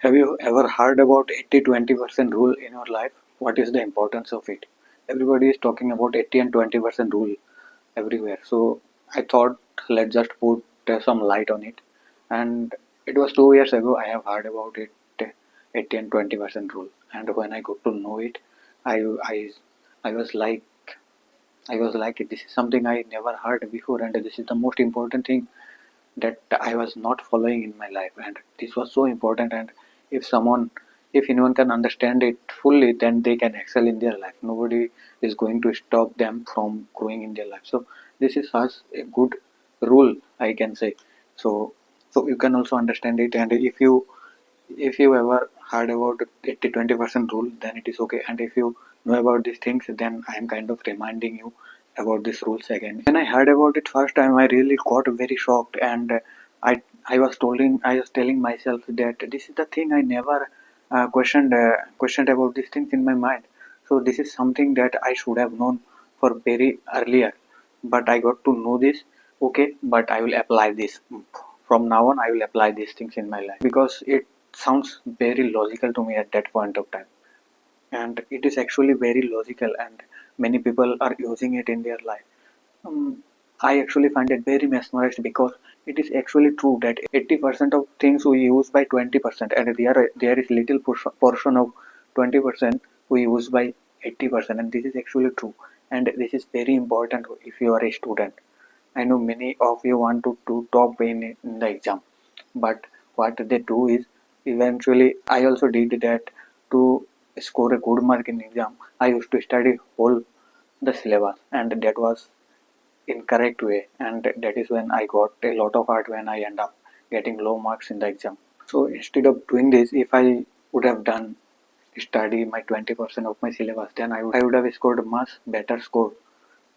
Have you ever heard about 80-20% rule in your life? What is the importance of it? Everybody is talking about 80 and 20% rule everywhere. So I thought let's just put some light on it. And it was 2 years ago I have heard about it, 80 and 20% rule. And when I got to know it, I, I, I was like, this is something I never heard before, and this is the most important thing that I was not following in my life, and this was so important. And if anyone can understand it fully, then they can excel in their life. Nobody is going to stop them from growing in their life. So this is such a good rule, I can say. So you can also understand it, and if you ever heard about 80-20% rule, then it is okay. And if you know about these things, then I am kind of reminding you about these rules again. When I heard about it first time, I really got very shocked, and I I was telling myself that this is the thing I never questioned about these things in my mind. So this is something that I should have known for very earlier, but I got to know this. Okay, but I will apply this from now on. I will apply these things in my life because it sounds very logical to me at that point of time, and it is actually very logical, and many people are using it in their life. um, I actually find it very mesmerized because it is actually true that 80% of things we use by 20%, and there is little portion of 20% we use by 80%, and this is actually true. And this is very important if you are a student. I know many of you want to do top in the exam, but what they do is eventually I also did that. To score a good mark in exam, I used to study whole the syllabus, and that was incorrect way, and that is when I got a lot of art when I end up getting low marks in the exam. So instead of doing this, if I would have done study my 20% of my syllabus, then I would have scored a much better score.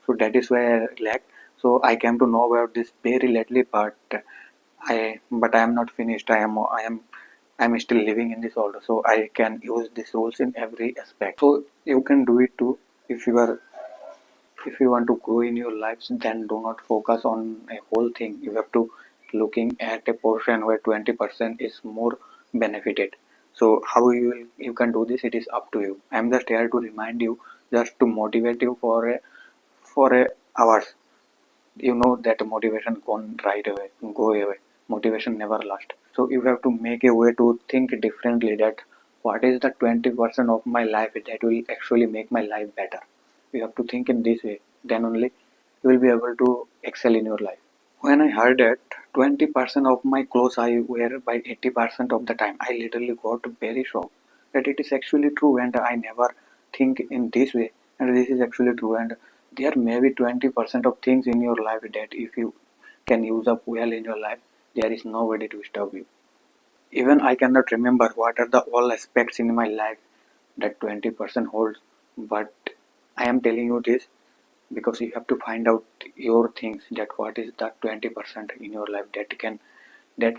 So that is where I lacked. So I came to know about this very lately, but I am not finished. I am still living in this order, so I can use these rules in every aspect. So you can do it too. If you want to grow in your lives, then do not focus on a whole thing. You have to looking at a portion where 20% is more benefited. So how you can do this, it is up to you. I'm just here to remind you, just to motivate you for a hours. You know that motivation gone right away, go away. Motivation never lasts. So you have to make a way to think differently, that what is the 20% of my life that will actually make my life better. You have to think in this way, then only you will be able to excel in your life. When I heard that 20% of my clothes I wear by 80% of the time, I literally got very shocked that it is actually true, and I never think in this way. And this is actually true, and there may be 20% of things in your life that if you can use up well in your life, there is nobody to stop you. Even I cannot remember what are the all aspects in my life that 20% holds, but I am telling you this because you have to find out your things, that what is that 20% in your life that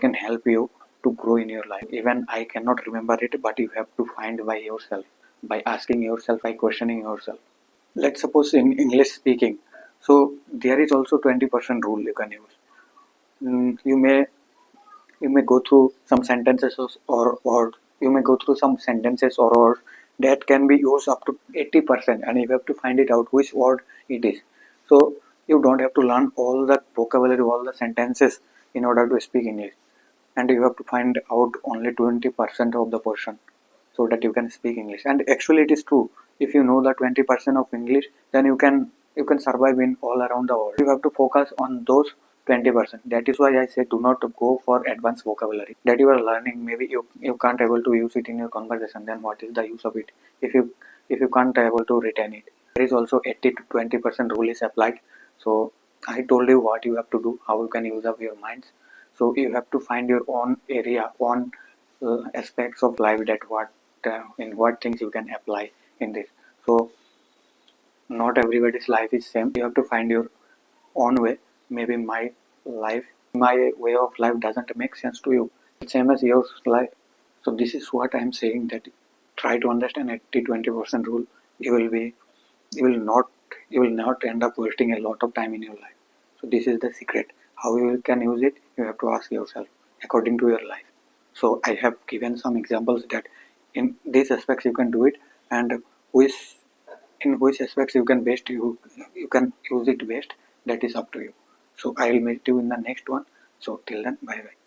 can help you to grow in your life. Even I cannot remember it, but you have to find by yourself, by asking yourself, by questioning yourself. Let's suppose in English speaking, so there is also 20% rule you can use. You may go through some sentences, or you may go through some sentences or words that can be used up to 80%, and you have to find it out which word it is. So you don't have to learn all the vocabulary, all the sentences in order to speak English, and you have to find out only 20% of the portion so that you can speak English. And actually it is true. If you know the 20% of English, then you can survive in all around the world. You have to focus on those 20%. That is why I say do not go for advanced vocabulary that you are learning. Maybe you can't able to use it in your conversation, then what is the use of it if you can't able to retain it. There is also 80 to 20% rule is applied. So I told you what you have to do, how you can use up your minds. So you have to find your own area, own aspects of life, that what in what things you can apply in this. So not everybody's life is same. You have to find your own way. Maybe my way of life doesn't make sense to you, it's same as your life. So this is what I'm saying, that try to understand 80-20% rule. You will be you will not you will not end up wasting a lot of time in your life. So this is the secret. How you can use it, you have to ask yourself according to your life. So I have given some examples that in these aspects you can do it, and which in which aspects you can use it best, that is up to you. So I will meet you in the next one. So till then, bye bye.